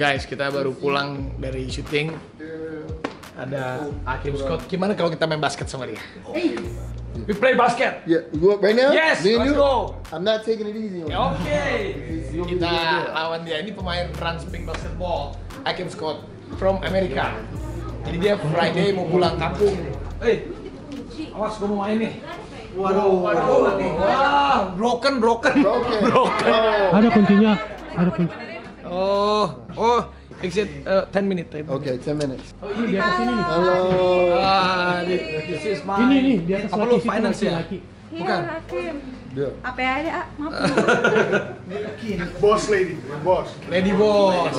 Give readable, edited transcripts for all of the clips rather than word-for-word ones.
Guys, kita baru pulang dari syuting. Ada Hakim Scott. Gimana kalau kita main basket sama dia? We play basket. Yeah, you go right now? Yes, Me and let's you? go. I'm not taking it easy on you. Oke. Kita lawan dia. Ini pemain Transping Basketball. Hakim Scott from America. Jadi dia Friday mau pulang kampung. Awas gue mau main nih. Waduh. Wah, broken. Ada kuncinya. Ada kunci. Oh, exit 10 minutes. Okay, 10 minutes. Oh, ini di atas ini nih. Hello. This is my. Ini nih di atas Apa lu finance ya? Bukan. Hakim. Yeah. Apa ya ada? Maaf. Boss lady, boss. Lady boss.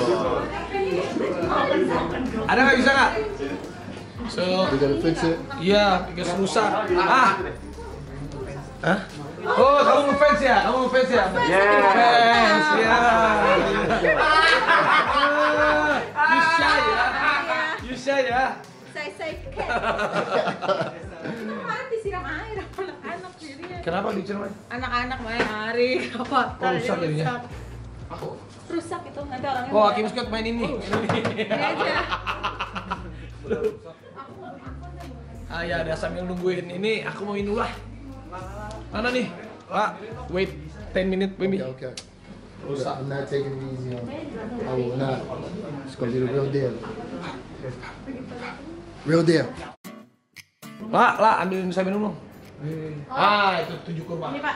Ada nggak bisa nggak? So, We gotta fix it. iya, because rusak. Hah? Oh, kamu ngefans ya? Fans, ya. You shy ya? Saya cat. Kemarin disiram air anak-anak jadinya. Kenapa dicium? Anak-anak main air apa? Oh, rusak jadinya. Rusak itu nanti orangnya. Oh, Hakim Scott main ini. Ini aja. Ah ya, ada sambil nungguin ini, aku mau minum lah. Mana nih? Pak, wait 10 minutes, baby. Okay. I'm not taking it easy on you. I will not. It's gonna be the real deal. Real deal. Lah, ambilin saya minum dong. Itu 7 kurma. Ini Pak.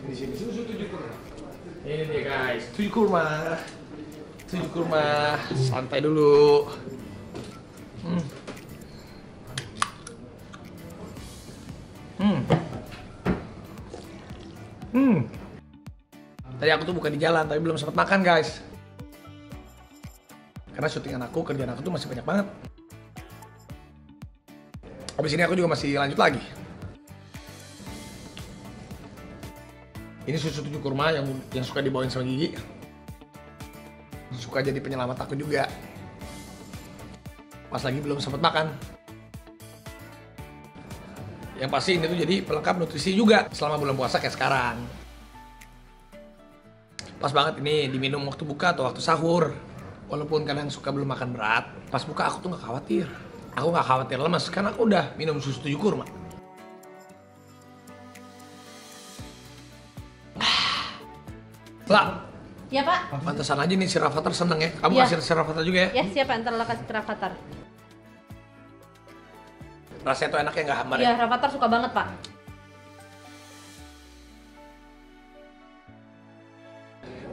Di sini susu 7 kurma. Ini dia guys, 7 kurma. 7 kurma, santai dulu. Tadi aku tuh bukan di jalan, tapi belum sempat makan guys. Karena syutingan aku, kerjaan aku tuh masih banyak banget. Habis ini aku juga masih lanjut lagi. Ini susu 7 kurma yang suka dibawain sama Gigi. Suka jadi penyelamat aku juga. Pas lagi belum sempat makan. Yang pasti ini tuh jadi pelengkap nutrisi juga selama bulan puasa kayak sekarang. Pas banget ini diminum waktu buka atau waktu sahur. Walaupun kadang suka belum makan berat, pas buka aku tuh nggak khawatir. Aku nggak khawatir lemes karena aku udah minum susu 7 kurma. Lah, Ya Pak. pantesan aja nih si Rafathar seneng ya. Kamu Iya. kasih si Rafathar juga ya? Ya siapa ntar lo kasih Rafathar. Rasanya tuh enaknya nggak hambar Iya, ya? Rafathar suka banget Pak.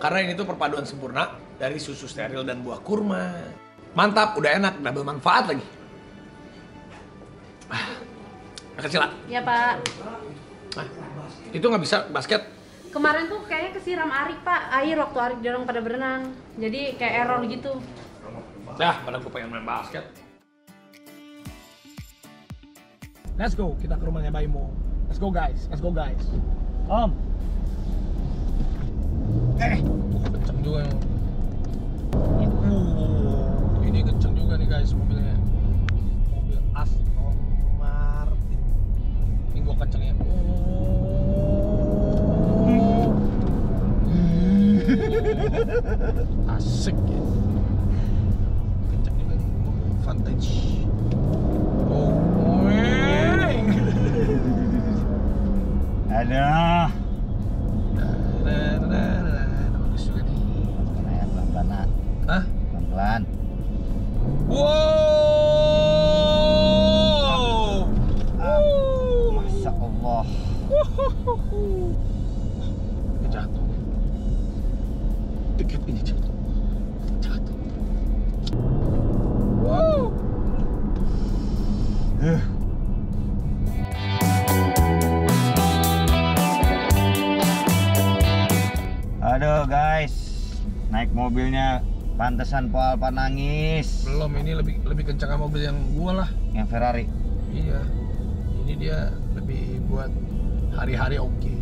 Karena ini tuh perpaduan sempurna dari susu steril dan buah kurma. Mantap, udah enak, double manfaat lagi. Makasih lah. Ya Pak. Itu nggak bisa basket. Kemarin tuh kayaknya kesiram Arik Pak, air waktu Arik dorong pada berenang. Jadi kayak error gitu. Padahal gue pengen main basket. Let's go, kita ke rumahnya Baimo. Let's go guys. Om. Kenceng juga. Ini kenceng juga nih guys mobilnya. Mobil Aston Martin. Ini gua kenceng ya. Asik ya. Kenceng juga nih mobil Vantage. Ada. Bagus juga nih. Pelan-pelan, pelan-pelan, nak. Hah? Pelan-pelan. Wow. Masya Allah. Ini jatuh. Dikit ini jatuh. Wow. Aduh guys, naik mobilnya pantesan Po Alpa nangis. Belum, ini lebih kencang mobil yang gua lah. Yang Ferrari. Iya. Ini dia lebih buat hari-hari oke.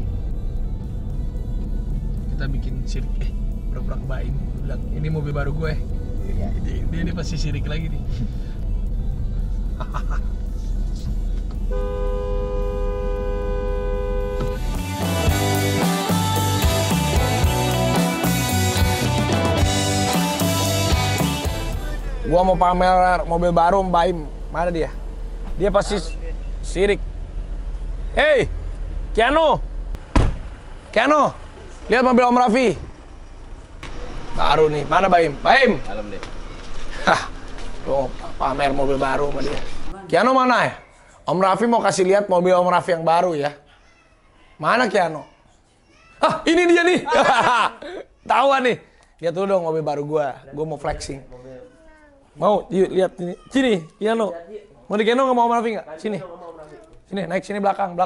Kita bikin sirik pura-pura kebain. Bilang ini mobil baru gue. Iya. Dia pasti sirik lagi nih. Gua mau pamer mobil baru Baim. Mana dia? Dia pasti sirik. Hey, Keanu. Keanu, lihat mobil Om Raffi. Baru nih. Mana Baim? Baim. Dalam deh. Hah, lu pamer mobil baru sama dia. Keanu mana ya? Om Raffi mau kasih lihat mobil Om Raffi yang baru ya. Mana Keanu? Ah, ini dia nih. Tahuan nih. Lihat dulu dong mobil baru gua. Gua mau flexing. Mau? Yuk lihat ini. Sini, Keanu. Mau digendong nggak mau Om Raffi nggak? Sini. Sini, naik sini belakang.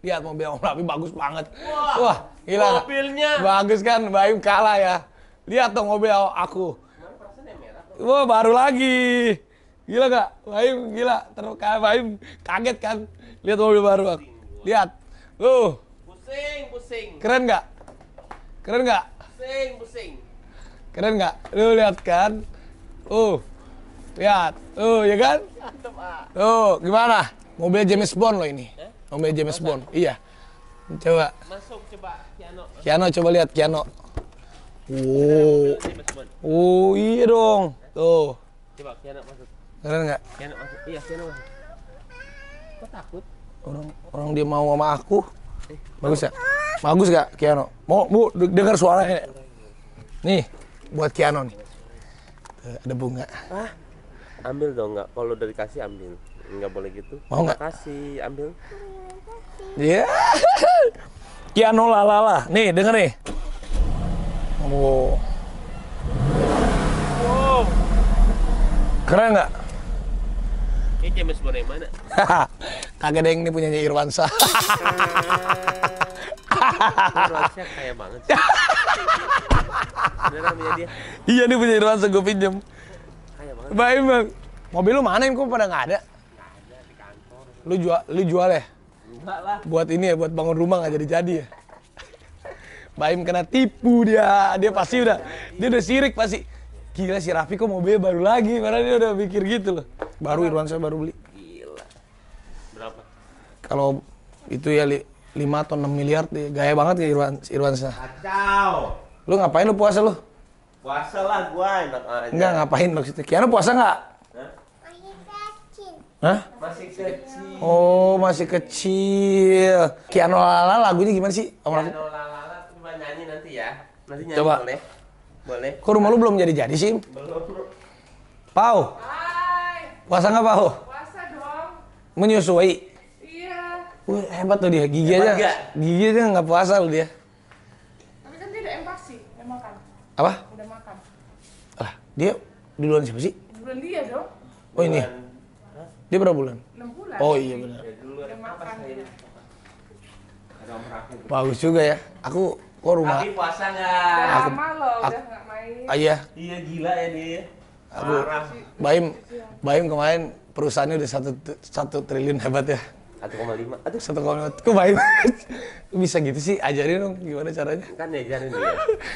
Lihat mobil Om Raffi bagus banget. Wah, gila. Mobilnya. Bagus kan, Baim kalah ya. Lihat dong mobil aku. Wah, baru lagi. Gila nggak? Baim gila. Terus Baim kaget kan. Lihat mobil baru aku. Lihat. Pusing. Keren nggak? Keren nggak? Pusing. Keren nggak? Lu lihat kan? Lihat. Ya kan? Gimana? Mobil James Bond loh ini. Mobil James Bond. Iya. Coba. Masuk coba Keanu. Keanu coba lihat Keanu. Iya dong. Tuh. Coba Keanu masuk. Keren nggak? Keanu masuk. Iya, Keanu masuk. Kok takut? Orang dia mau sama aku. Bagus ya? Bagus gak Keanu? Mau Bu dengar suaranya? Nih, buat Keanu nih. Ada bunga. Ambil dong nggak? Kalau udah dikasih ambil. Nggak boleh gitu. Mau nggak? Kasih, ambil. Iya. Keanu lalala. Nih, denger nih. Wow. Keren nggak? Ini James Bond yang mana? Kagak ada yang ini punyanya Irwansa. Irwansa kaya banget sih. Beneran punya dia? Iya, nih punya Irwansa, gue pinjem. Kaya banget. Baik bang. Mobil lu mana? Kok pada nggak ada? Nggak ada di kantor. Lu jual ya? Enggak lah. Buat ini ya, buat bangun rumah nggak jadi ya. Baim kena tipu dia pasti dia udah sirik pasti. Gila si Raffi kok mobilnya baru lagi, padahal dia udah mikir gitu loh. Baru Irwansa baru beli. Gila. Berapa? Kalau itu ya 5 atau 6 miliar deh, gaya banget ya Irwansa. Kacau. Lu ngapain lu puasa lu? Puasa lah gua enak aja. Enggak ngapain maksudnya? Kiana puasa nggak? Hah? Masih kecil. Oh masih kecil. Kiano Lala lagunya gimana sih? Om Raffi? Piano lalala coba nyanyi nanti ya. Nanti nyanyi Coba. boleh? Boleh. Kok rumah lu belum jadi sih? Belum. Pau? Hai, Puasa nggak Pau? puasa dong. Menyusui? Iya. Wih hebat tuh dia, gigi Hebat aja. nggak? Gigi aja nggak puasa lu dia. Tapi kan dia udah empasi, udah makan. Apa? Udah makan. Lah dia duluan siapa sih? Bulan dia dong, Oh ini? Dia berapa bulan? 6 bulan. Oh iya benar. Udah makan. Bagus juga ya. Aku kok rumah. Tapi puasa Udah nggak? lama loh, udah nggak main. Iya. Iya gila ya dia. Aku Parah. Baim kemarin perusahaannya udah 1 triliun hebat ya. 1,5. Aduh, 1,5. Kok Baim bisa gitu sih? Ajarin dong gimana caranya. kan diajarin dia.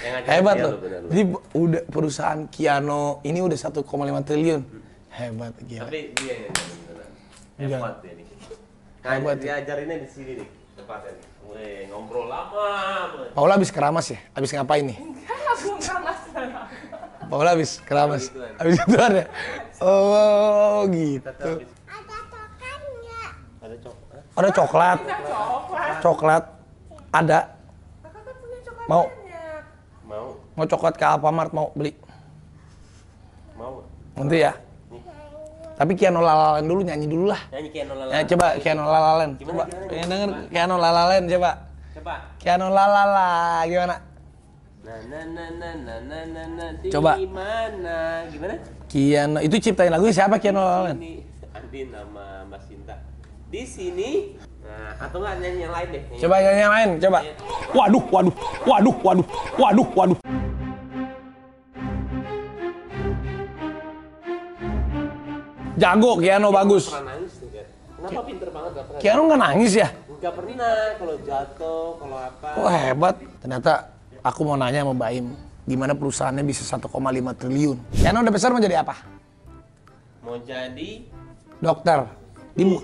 Yang ngajarin Hebat dia loh. bener loh. Jadi udah perusahaan Kiano ini udah 1,5 triliun. Hebat gila. Tapi dia yang ngajarin beneran. Iya. Hebat dia nih. Hebat. Dia ajarinnya di sini nih. Tempatnya nih. Weh, ngobrol lama banget. Paula habis keramas ya? Habis ngapain nih? Enggak, belum panas. Paula habis keramas. Habis itu ada. Oh Kita tuh gitu. habis. Ada coklat. Ada coklat. Coklat. Coklat. Ada. Kakak kan punya coklat Mau. banyak. Mau? Mau coklat ke Alfamart mau beli. Mau? Nanti ya. Tapi Kiano Lalalen dulu, nyanyi dulu lah. Nyanyi Keanu Lalala. Ya, coba Kiano Lalalen. Gimana, Coba. gimana? Pengen denger Kiano Lalalen coba. Coba. Kiano Lalala gimana? Di Coba. mana? Gimana? Kiano itu ciptain lagunya siapa Kiano Lalalen? Ini Andin sama Mas Sinta. Di sini. Nah, atau enggak nyanyi yang lain deh. Coba nyanyi yang lain, coba. Waduh, waduh, waduh, waduh, waduh, waduh. Jago Kiano bagus. Pernah nangis tuh kan? Kenapa pinter banget gak pernah? Kiano nggak nangis ya? Gak pernah. Kalau jatuh, kalau apa. Oh hebat. Ternyata aku mau nanya sama Baim, gimana perusahaannya bisa 1,5 triliun? Kiano udah besar mau jadi apa? Mau jadi Dokter.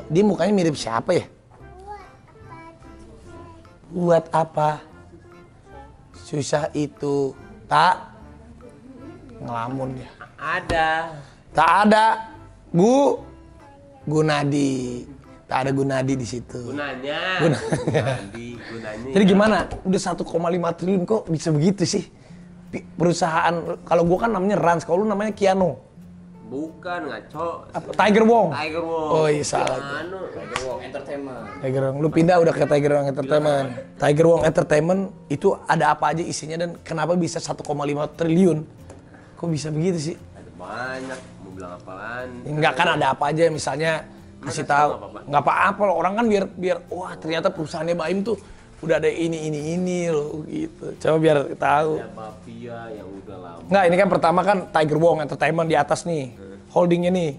Di mukanya mirip siapa ya? Buat apa? Susah itu, tak ngelamun dia. Ada. Tak ada Gunadi. Tak ada Gunadi di situ. Gunanya. Gunanya. Jadi gimana? Udah 1,5 triliun kok bisa begitu sih? Perusahaan, kalau gua kan namanya Rans, kalau lu namanya Keanu. Bukan, ngaco. Apa? Tiger Wong. Tiger Wong. Oh iya salah. Tiger Wong Entertainment. Tiger Wong, lu pindah udah ke Tiger Wong Entertainment. Tiger Wong Entertainment itu ada apa aja isinya dan kenapa bisa 1,5 triliun? Kok bisa begitu sih? Ada banyak, mau bilang apaan? Enggak kan ada apa aja misalnya kasih tahu. Nggak apa-apa loh, orang kan biar wah ternyata perusahaannya Baim tuh udah ada ini loh gitu. Coba biar tahu. Ada mafia yang udah lama. Nggak, ini kan pertama kan Tiger Wong Entertainment di atas nih. Holdingnya nih.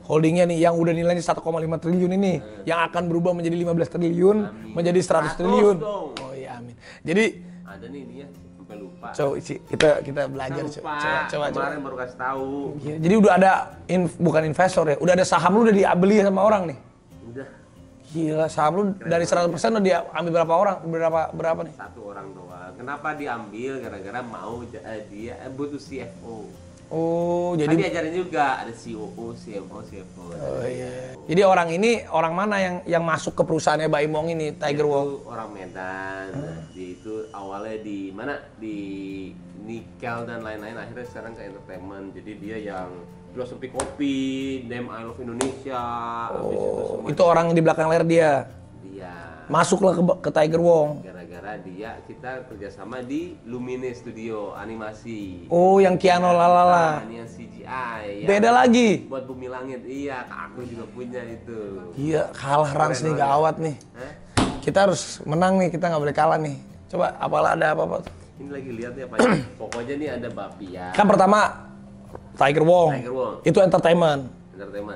Holdingnya nih yang udah nilainya 1,5 triliun ini. Yang akan berubah menjadi 15 triliun, menjadi 100 triliun. Dong. Oh iya amin. Jadi ada nih dia sampai lupa. coba kita belajar coba. Kemarin baru kasih tahu. Iya, jadi udah ada bukan investor ya, udah ada saham lu udah diambil sama orang nih. Udah. Gila, saham lu dari 100% udah diambil berapa orang? Berapa nih? Satu orang doang. Kenapa diambil? Gara-gara mau dia butuh CFO. Oh, Kan jadi diajarin juga ada COO, CMO, CFO. oh iya. Jadi orang ini orang mana yang masuk ke perusahaannya Baim Wong ini, Tiger Wong? Itu orang Medan. Dia itu awalnya di mana? Di nikel dan lain-lain. Akhirnya sekarang ke entertainment. Jadi dia yang filosofi kopi, Name I Love Indonesia. Oh, itu orang di belakang layar dia. Dia. Masuklah ke Tiger Wong. Gara-gara dia kita kerjasama di Lumine Studio animasi. Oh, yang Keanu lalala. Ini yang CGI. Beda lagi. Buat Bumi Langit. Iya, aku juga punya itu. Iya, kalah Rans nih, gawat nih. Hah? Kita harus menang nih, kita nggak boleh kalah nih. Coba, apalah ada apa-apa. Ini lagi lihat ya Pak. Ya. Pokoknya nih ada Bapia. Kan pertama Tiger Wong. Tiger Wong. Itu entertainment.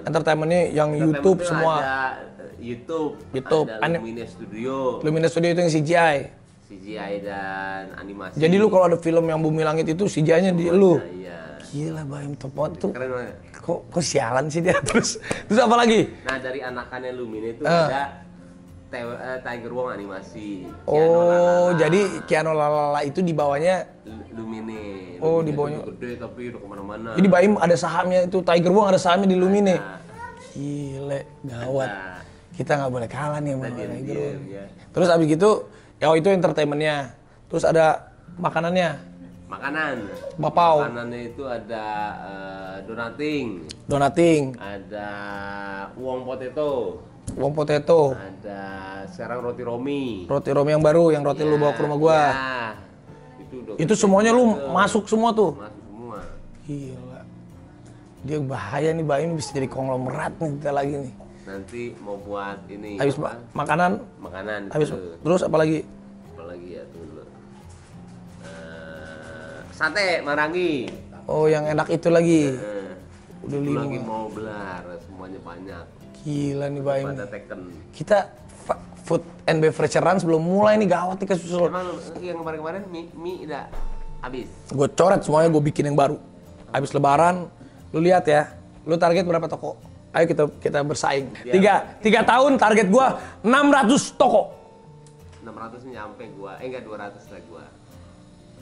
Entertainmentnya yang YouTube itu semua. Ada YouTube, ada Lumine Studio, Lumina Studio itu yang CGI. CGI dan animasi. Jadi lu kalau ada film yang Bumi Langit itu CGI-nya di lu. Iya. Gila, Baim top banget tuh. Keren banget. Kok sialan sih dia terus apa lagi? Nah dari anakannya Lumine itu ada Tiger Wong animasi. Oh, jadi Keanu Lalala itu di bawahnya Lumine. Oh, Lumine di bawahnya. itu gede tapi udah kemana-mana. Jadi Baim ada sahamnya itu, Tiger Wong ada sahamnya di Lumine. Nah, Gile, gawat. nah, Kita nggak boleh kalah nih sama tadi Tiger dia, Wong. ya. Terus abis gitu, ya itu entertainmentnya. Terus ada makanannya, Makanan. Bapau. Makanannya itu ada Donating, ada uang potato, Wong Potato, ada sekarang roti Romi. roti Romi yang baru, yang roti lu bawa ke rumah gua. Ya, Itu semuanya lu masuk semua tuh. masuk semua. Gila. Dia bahaya nih, Baim bisa jadi konglomerat nih kita lagi nih. Nanti mau buat ini Habis apa? makanan, Makanan habis itu. terus apa lagi? Apalagi ya tuh dulu. Sate Marangi. Oh, yang enak itu lagi. Udah Itu 5. lagi mau belar, semuanya banyak. Gila nih Baim. Pada teken. Kita food and beverage run sebelum mulai nih gawat nih kesusul. Emang yang kemarin-kemarin mie udah habis. Gue coret semuanya, gue bikin yang baru. Habis lebaran, lu lihat ya. Lu target berapa toko? Ayo kita bersaing. 3 tahun target gua 600 toko. 600 nyampe gua. Enggak 200 lah gua.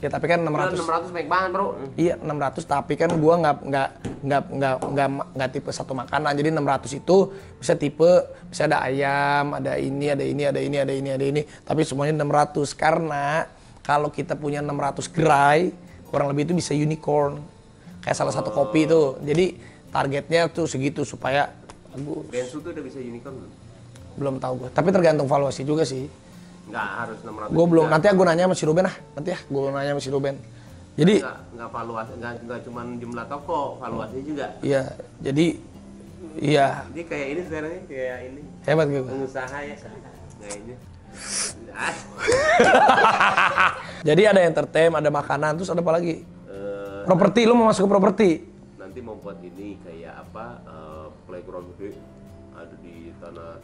Ya tapi kan 600. 600 baik banget, Bro. Iya 600 tapi kan gua nggak tipe satu makanan. Jadi 600 itu bisa ada ayam, ada ini. Tapi semuanya 600 karena kalau kita punya 600 gerai kurang lebih itu bisa unicorn. Kayak salah satu kopi itu. Jadi targetnya tuh segitu supaya bagus. Bensu tuh udah bisa unicorn belum? Belum tahu gue. Tapi tergantung valuasi juga sih. Nggak harus 600. Gue belum. juga. Nanti gue nanya sama si Ruben Nanti ya gue nanya sama si Ruben. Jadi nggak valuasi, nggak cuma jumlah toko, valuasinya juga. iya. Jadi iya Ini kayak ini sekarang nih, kayak ini. hebat gitu. Pengusaha ya, kayaknya. Jadi ada entertain, ada makanan, terus ada apa lagi? Eh, Properti, lu mau masuk ke properti? nanti mau buat ini kayak apa? Playground gede ada di tanah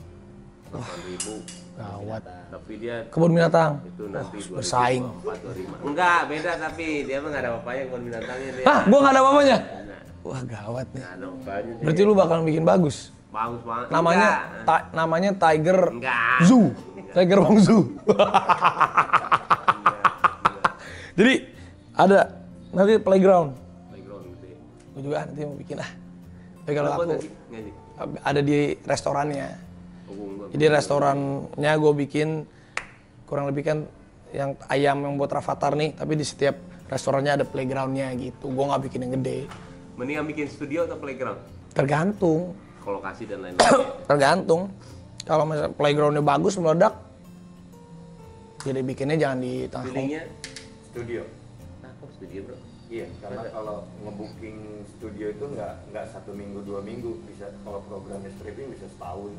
8.000. Gawat. Tapi dia Kebun binatang. itu nanti bersaing. 2024, 2025. Enggak, beda tapi dia mah nggak ada apa-apanya kebun binatangnya dia. Hah, gua nggak ada apa-apanya? Nah, Wah gawat nih. nggak ada apa-apanya dia. Berarti lu bakal bikin bagus. Bagus banget. Namanya Enggak. namanya Tiger Enggak. Zoo. Tiger Wong Zoo. Jadi ada nanti playground. Playground gede. Gue juga nanti mau bikin lah. Tapi kalau Buat aku nggak sih? Nggak sih? ada di restorannya. Oh, gua- Jadi restorannya gue bikin kurang lebih kan yang ayam yang buat Rafathar nih, tapi di setiap restorannya ada playgroundnya gitu. Gue nggak bikin yang gede. Mendingan bikin studio atau playground? Tergantung, Lokasi dan lain-lain. tergantung. Kalau misalnya playgroundnya bagus meledak, jadi bikinnya jangan di tengah kota. Feelingnya, Studio. nah kok studio bro? Iya, karena kalau ngebooking studio itu nggak 1 minggu 2 minggu, bisa kalau programnya stripping bisa setahun.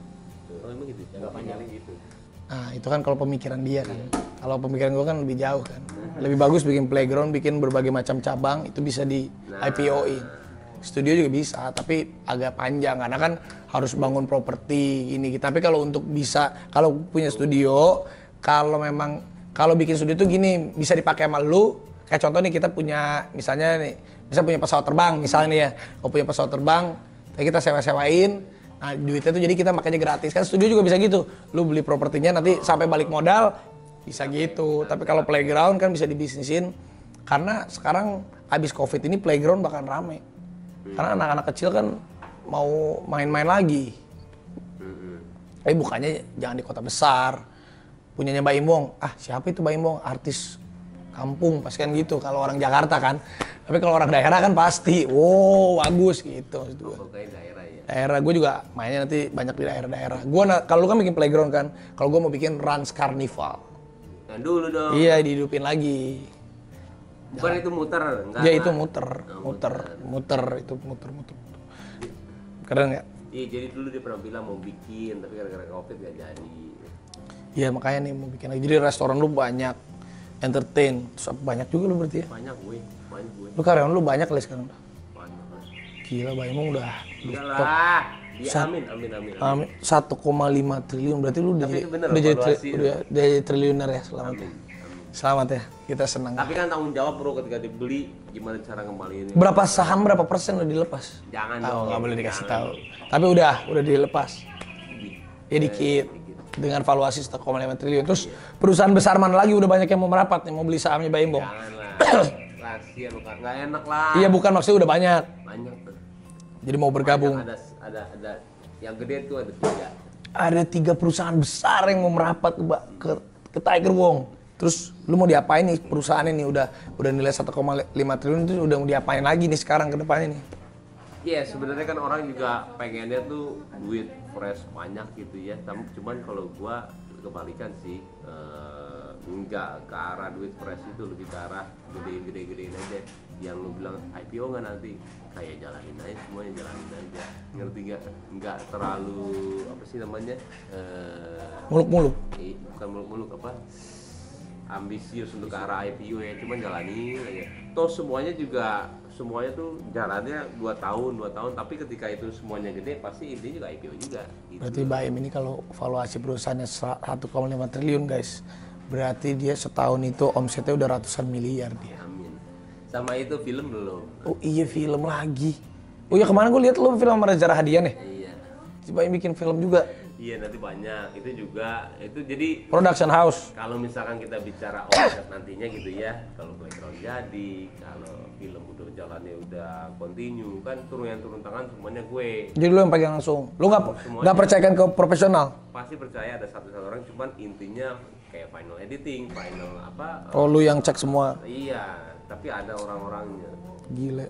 Oh emang gitu? Nggak panjang gitu. Nah itu kan kalau pemikiran dia kan. Kalau pemikiran gue kan lebih jauh kan. Lebih bagus bikin playground, bikin berbagai macam cabang, itu bisa di IPO-in. Studio juga bisa, tapi agak panjang karena kan harus bangun properti ini. Tapi kalau untuk bisa, kalau punya studio, kalau bikin studio tuh gini, bisa dipakai sama lu. Kayak contoh nih kita punya, misalnya nih, bisa punya pesawat terbang misalnya nih ya. Kalau punya pesawat terbang, kita sewa-sewain. Nah duitnya tuh jadi kita makanya gratis. Kan studio juga bisa gitu. Lu beli propertinya nanti sampai balik modal, bisa gitu. Tapi kalau playground kan bisa dibisnisin. Karena sekarang habis COVID ini playground bakal rame. Karena anak-anak kecil kan mau main-main lagi. Tapi bukannya jangan di kota besar. Punyanya Mbak Imbong. Ah siapa itu Mbak Imbong? Artis kampung pasti kan gitu. Kalau orang Jakarta kan. Tapi kalau orang daerah kan pasti. Wow bagus gitu. Pokoknya daerah ya. Daerah gue juga mainnya nanti banyak di daerah-daerah. Gue kalau lu kan bikin playground kan. Kalau gue mau bikin Rans Carnival. Nah dulu dong. Iya dihidupin lagi. Bukan itu muter, enggak? Ya itu muter. Itu muter. Keren nggak? Iya jadi dulu dia pernah bilang mau bikin, tapi gara-gara COVID nggak jadi. Iya makanya nih mau bikin lagi. Jadi restoran lu banyak, entertain, terus banyak juga lu berarti ya. Banyak gue. Lu karyawan lu banyak kali sekarang. Banyak. Gila Mbak Imong udah. Enggak lah. Ya amin. 1,5 triliun berarti lu Tapi itu bener udah jadi evaluasi. udah jadi triliuner ya selamat. Amin. Selamat ya. Kita senang. Tapi kan tanggung jawab bro ketika dibeli gimana cara kembaliinnya. Berapa saham berapa persen udah dilepas? Jangan Oh, dong. nggak boleh dikasih Jangan. tahu. Tapi udah dilepas. Ya dikit. Dikit. Dengan valuasi 1,5 triliun. Terus perusahaan besar mana lagi udah banyak yang mau merapat nih, mau beli sahamnya Mbak Imbong. Jangan lah. Rahasia bukan nggak enak lah. Iya bukan maksudnya udah banyak. Banyak tuh. Jadi mau bergabung. Ada yang gede tuh ada 3. Ada 3 perusahaan besar yang mau merapat ke Tiger Wong. Terus lu mau diapain nih perusahaannya nih udah nilai 1,5 triliun itu udah mau diapain lagi nih sekarang ke depannya nih? Iya sebenarnya kan orang juga pengennya tuh duit fresh banyak gitu ya. Cuman kalau gua kebalikan sih, enggak ke arah duit fresh itu, lebih ke arah gedein aja. Yang lu bilang IPO nggak nanti, kayak jalanin aja semuanya, jalanin aja. Ngerti nggak? Nggak terlalu apa sih namanya? Muluk-muluk. Bukan muluk-muluk apa? Ambisius untuk ke arah IPO ya, cuman jalani aja. Toh semuanya tuh jalannya 2 tahun, tapi ketika itu semuanya gede pasti intinya juga IPO juga. Gitu. Berarti Baim ini kalau valuasi perusahaannya 1,5 triliun guys, berarti dia setahun itu omsetnya udah ratusan miliar dia. Amin. Sama itu film belum? Oh iya film lagi. Oh iya kemarin gue lihat lu film sama Reza Rahadian ya? Iya. Si Baim bikin film juga. Iya nanti banyak. Itu juga itu jadi Production house. kalau misalkan kita bicara omset nantinya gitu ya, kalau background jadi, kalau film udah jalannya udah continue kan turun tangan semuanya gue. Jadi lu yang pegang langsung. Lu Semuanya. nggak percayakan ke profesional? Pasti percaya ada satu orang, cuman intinya kayak final editing, final apa? Oh lu yang cek semua. Iya, tapi ada orang-orangnya. Gile,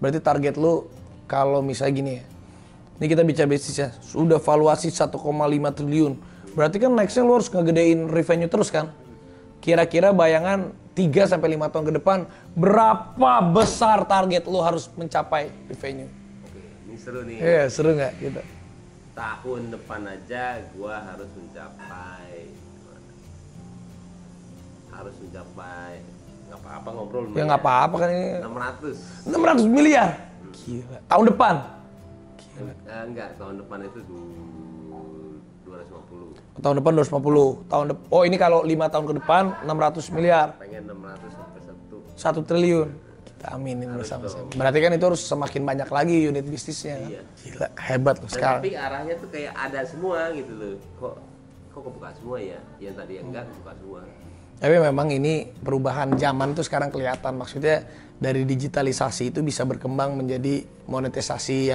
berarti target lu kalau misalnya gini ya. Ini kita bicara bisnis ya, sudah valuasi 1,5 triliun. Berarti kan nextnya lu harus ngegedein revenue terus kan? Kira-kira bayangan 3 sampai 5 tahun ke depan, berapa besar target lu harus mencapai revenue? Oke, ini seru nih. Iya, seru nggak gitu? Tahun depan aja gua harus mencapai nggak apa-apa ngobrol Ya nggak apa-apa kan ini. 600. 600 miliar. Gila. Tahun depan. Enggak, tahun depan itu 250. Tahun depan 250. Oh ini kalau 5 tahun ke depan 600 miliar. Pengen 600 sampai 1 triliun. Kita aminin bersama-sama. Berarti kan itu harus semakin banyak lagi unit bisnisnya kan. Iya. Gila, hebat loh sekarang. Tapi arahnya tuh kayak ada semua gitu loh. Kok kebuka semua ya? Yang tadi yang enggak kebuka semua. Tapi memang ini perubahan zaman tuh sekarang kelihatan. Maksudnya dari digitalisasi itu bisa berkembang menjadi monetisasi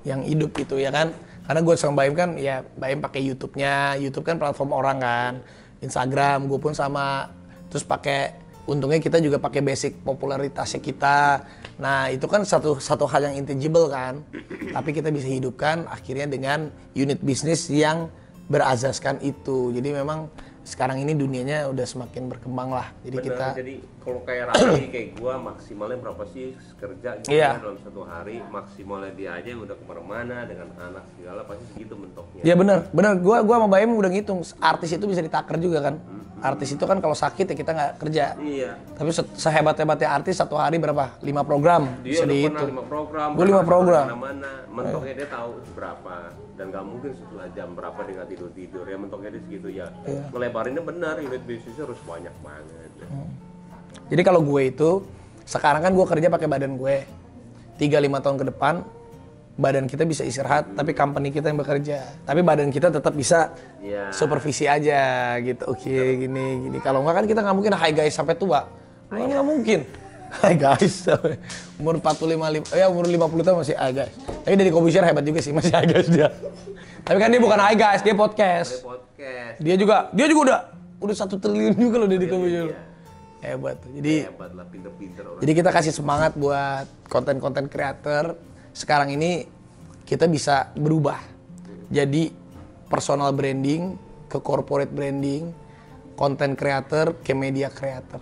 yang hidup gitu ya kan. Karena gue sama Baim kan ya Baim pakai YouTube-nya. YouTube kan platform orang kan. Instagram gue pun sama. Terus pakai untungnya kita juga pakai basic popularitasnya kita. Nah, itu kan satu hal yang intangible kan. Tapi kita bisa hidupkan akhirnya dengan unit bisnis yang berazaskan itu. Jadi memang sekarang ini dunianya udah semakin berkembang lah. Jadi Bener, jadi kalau kayak Raffi kayak gua maksimalnya berapa sih kerja gitu Iya. dalam satu hari, maksimalnya dia aja yang udah kemana-mana dengan anak segala pasti segitu mentoknya. ya benar. Gua sama Baim udah ngitung artis itu bisa ditaker juga kan. Artis itu kan kalau sakit ya kita nggak kerja. Iya. Tapi sehebat-hebatnya artis satu hari berapa? 5 program Dia bisa udah pernah dihitung. 5 program. Gua 5 program. Mana mentoknya dia tahu berapa dan nggak mungkin setelah jam berapa dia nggak tidur ya mentoknya dia segitu ya. Melebarinnya benar, unit bisnisnya harus banyak banget. Jadi kalau gue itu sekarang kan gue kerja pakai badan gue. 3-5 tahun ke depan badan kita bisa istirahat, tapi company kita yang bekerja. Tapi badan kita tetap bisa Iya. supervisi aja gitu. Oke, gini. Kalau nggak kan kita nggak mungkin hi guys sampai tua. Nggak mungkin. Hi guys, umur 45, ya umur 50 tahun masih hi guys. Tapi dari Kobusher hebat juga sih, masih hi guys dia. Tapi kan dia bukan hi guys, dia podcast. Podcast. Dia juga udah 1 triliun juga loh Deddy Kobusher. Hebat. Jadi Hebat lah, pinter-pinter orang. jadi kita kasih semangat buat konten-konten creator. Sekarang ini kita bisa berubah. Jadi personal branding ke corporate branding, content creator ke media creator.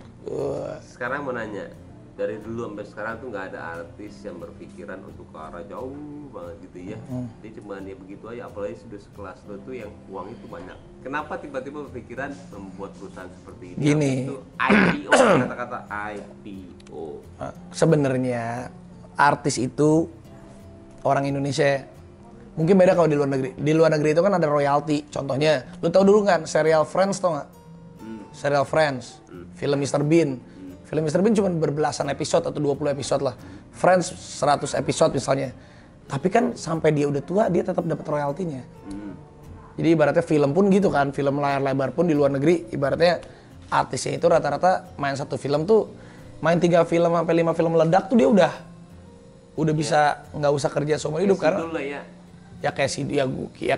Sekarang mau nanya, dari dulu sampai sekarang tuh nggak ada artis yang berpikiran untuk ke arah jauh banget gitu ya. Dia cuma dia begitu aja, apalagi sudah sekelas lo tuh yang uang itu banyak. Kenapa tiba-tiba berpikiran membuat perusahaan seperti ini? Gini. Itu IPO, kata-kata IPO. Sebenarnya artis itu orang Indonesia. Mungkin beda kalau di luar negeri. Di luar negeri itu kan ada royalti. Contohnya, lu tahu dulu kan serial Friends tau nggak? Serial Friends, film Mr. Bean. Film Mr. Bean cuma berbelasan episode atau 20 episode lah. Friends 100 episode misalnya. Tapi kan sampai dia udah tua, dia tetap dapat royaltinya. Jadi ibaratnya film pun gitu kan, film layar lebar pun di luar negeri, ibaratnya artisnya itu rata-rata main satu film tuh, main 3 film sampai 5 film meledak tuh dia udah bisa nggak usah kerja seumur hidup karena Sidul lah ya. ya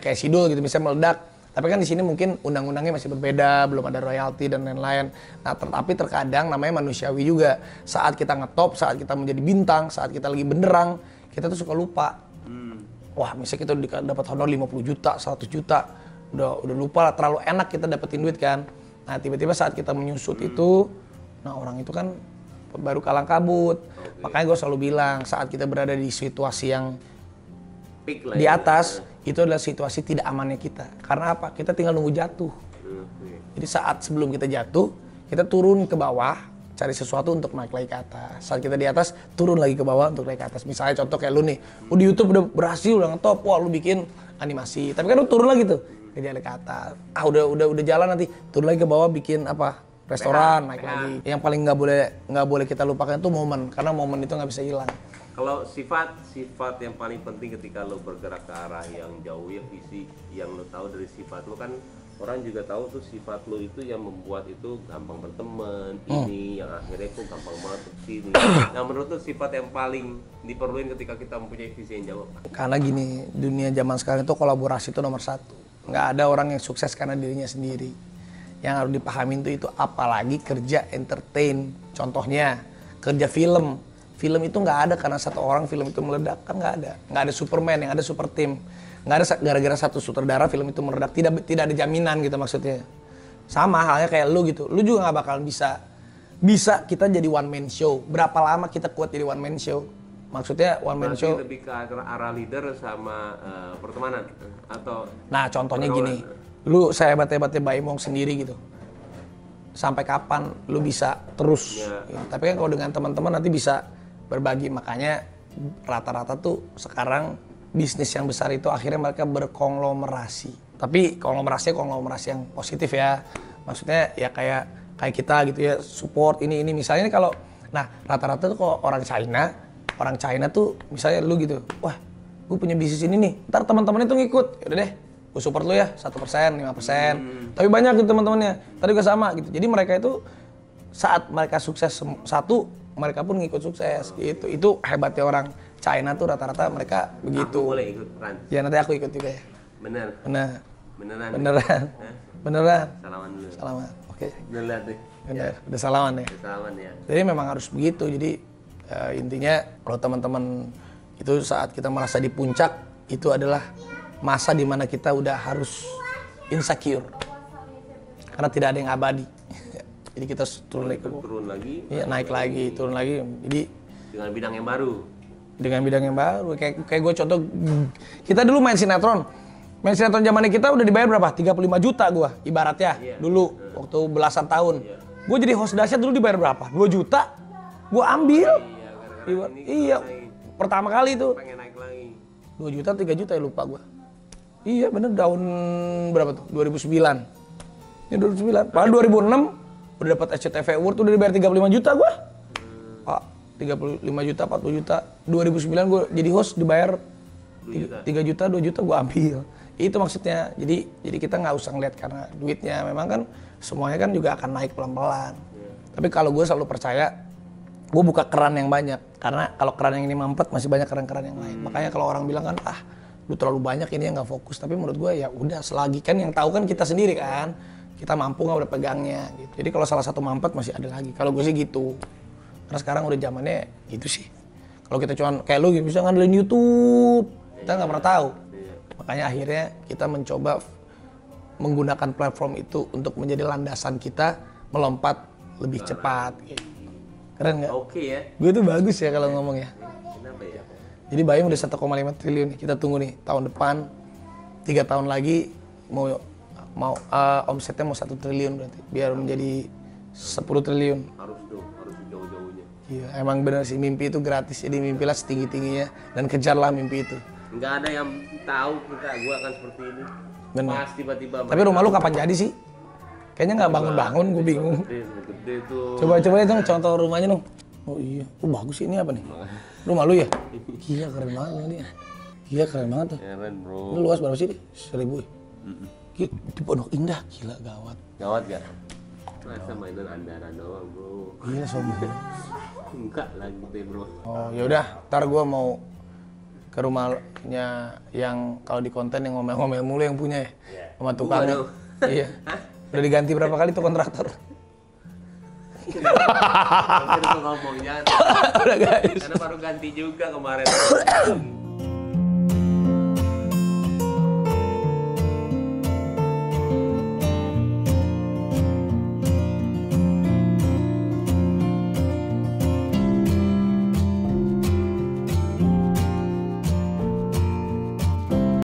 kayak Sidul gitu misalnya meledak. Tapi kan di sini mungkin undang-undangnya masih berbeda, belum ada royalti dan lain-lain. Nah, tapi terkadang namanya manusiawi juga. Saat kita ngetop, saat kita menjadi bintang, saat kita lagi benderang, kita tuh suka lupa. Wah, misalnya kita dapat honor 50 juta, 100 juta. Udah lupa lah, terlalu enak kita dapetin duit kan. Nah, tiba-tiba saat kita menyusut itu, nah orang itu kan baru kalang kabut. Makanya gue selalu bilang, saat kita berada di situasi yang Peak lah di ya. atas, itu adalah situasi tidak amannya kita. Karena apa? Kita tinggal nunggu jatuh. Jadi saat sebelum kita jatuh, kita turun ke bawah, cari sesuatu untuk naik lagi ke atas. Saat kita di atas, turun lagi ke bawah untuk naik ke atas. Misalnya contoh kayak lu nih, di YouTube udah berhasil, udah ngetop, wah lu bikin animasi. Tapi kan lu turun lagi tuh, jalan ke atas. Udah jalan nanti, turun lagi ke bawah bikin apa? Restoran, naik lagi. Yang paling nggak boleh kita lupakan itu momen, karena momen itu nggak bisa hilang. Kalau sifat yang paling penting ketika lo bergerak ke arah yang jauh ya, visi yang lo tahu dari sifat lo kan, orang juga tahu tuh sifat lo itu yang membuat itu gampang berteman, ini yang akhirnya kok gampang banget ke sini. Nah, menurut lo sifat yang paling diperluin ketika kita mempunyai visi yang jauh? Karena gini, dunia zaman sekarang itu kolaborasi itu nomor 1. Nggak ada orang yang sukses karena dirinya sendiri. Yang harus dipahamin itu apalagi kerja entertain. Contohnya, kerja film. Film itu nggak ada karena satu orang film itu meledak, kan nggak ada. Nggak ada Superman, yang ada super team. Nggak ada gara-gara satu sutradara film itu meledak. Tidak ada jaminan gitu maksudnya. Sama halnya kayak lu gitu. Lu juga nggak bakalan bisa kita jadi one man show. Berapa lama kita kuat jadi one man show? Maksudnya one man show. Lebih ke arah leader sama pertemanan atau? Nah contohnya gini, lu sehebat-hebatnya Baimong sendiri gitu. Sampai kapan lu bisa terus? Ya. Tapi kan kalau dengan teman-teman nanti bisa berbagi. Makanya rata-rata tuh sekarang bisnis yang besar itu akhirnya mereka berkonglomerasi. Tapi konglomerasi yang positif ya. Maksudnya ya kayak kita gitu ya, support ini misalnya kalau nah rata-rata tuh kalau orang China tuh misalnya lu gitu, wah gue punya bisnis ini nih, ntar teman-teman itu ngikut, yaudah deh gue support lu ya 1%, 5%. Tapi banyak gitu teman-temannya. Tadi juga sama gitu. Jadi mereka itu saat mereka sukses satu, mereka pun ngikut sukses gitu. Itu hebatnya orang China tuh rata-rata mereka begitu. Aku boleh ikut Ran. Ya nanti aku ikut juga ya. Bener. Beneran. Beneran. Hah? Beneran. Salaman dulu. Salaman. Oke. Udah lihat deh. Bener. Udah salaman ya. Udah salaman ya. Jadi memang harus begitu. Jadi intinya kalau teman-teman itu saat kita merasa di puncak itu adalah masa dimana kita udah harus insecure karena tidak ada yang abadi. Jadi kita turun lagi, iya, naik lagi, turun lagi. Jadi dengan bidang yang baru. Dengan bidang yang baru. Kayak gue contoh, kita dulu main sinetron. Main sinetron zamannya kita udah dibayar berapa? 35 juta gue ibaratnya dulu waktu belasan tahun. Gue jadi host dahsyat dulu dibayar berapa? 2 juta. Gue ambil. Iya, pertama kali itu. Pengen naik lagi. 2 juta, 3 juta ya lupa gue. Iya bener tahun berapa tuh? 2009. Ini 2009. Padahal 2006 udah dapat SCTV Award udah dibayar 35 juta gue. Pak, 35 juta, 40 juta. 2009 gue jadi host dibayar 3 juta, 2 juta gue ambil. Itu maksudnya. Jadi kita nggak usah ngeliat karena duitnya. Memang kan semuanya kan juga akan naik pelan-pelan. Tapi kalau gue selalu percaya, gue buka keran yang banyak. Karena kalau keran yang ini mampet masih banyak keran-keran yang lain. Makanya kalau orang bilang kan, lu terlalu banyak ini yang nggak fokus. Tapi menurut gue ya udah selagi kan yang tahu kan kita sendiri kan. Kita mampu nggak udah pegangnya gitu. Jadi kalau salah satu mampet masih ada lagi. Kalau gue sih gitu. Karena sekarang udah zamannya gitu sih. Kalau kita cuma kayak lu bisa ngandelin YouTube, kita nggak pernah tahu. Makanya akhirnya kita mencoba menggunakan platform itu untuk menjadi landasan kita melompat lebih cepat. Gitu. Keren nggak? Oke ya. Gue tuh bagus ya kalau ngomong ya. Kenapa ya? Jadi Bayam udah 1,5 triliun nih. Kita tunggu nih tahun depan 3 tahun lagi mau omsetnya mau 1 triliun berarti biar menjadi 10 triliun. Harus jauh-jauhnya. Iya, emang bener sih mimpi itu gratis. Jadi mimpilah setinggi-tingginya dan kejarlah mimpi itu. Nggak ada yang tahu gue akan seperti ini. Bener. Pas tiba-tiba. Tapi rumah lu kapan jadi sih? Kayaknya nggak bangun-bangun, gue bingung. Gede tuh. Coba ya dong contoh rumahnya dong. Oh iya, bagus sih ini apa nih? Rumah lu ya? Gila keren banget ini. Gila keren banget tuh. Keren bro. Ini luas berapa sih? 1.000 ya? Gila, di Pondok Indah, gila gawat. Gawat gak? Masa mainan andaran doang bro. Gila sombong. Enggak lagi deh bro. Oh yaudah, ntar gue mau ke rumahnya yang kalau di konten yang ngomel-ngomel mulu yang punya ya, sama tukangnya. Iya. Udah diganti berapa kali tuh kontraktor? Hampir tuh ngomongnya. Udah guys. Karena baru ganti juga kemarin.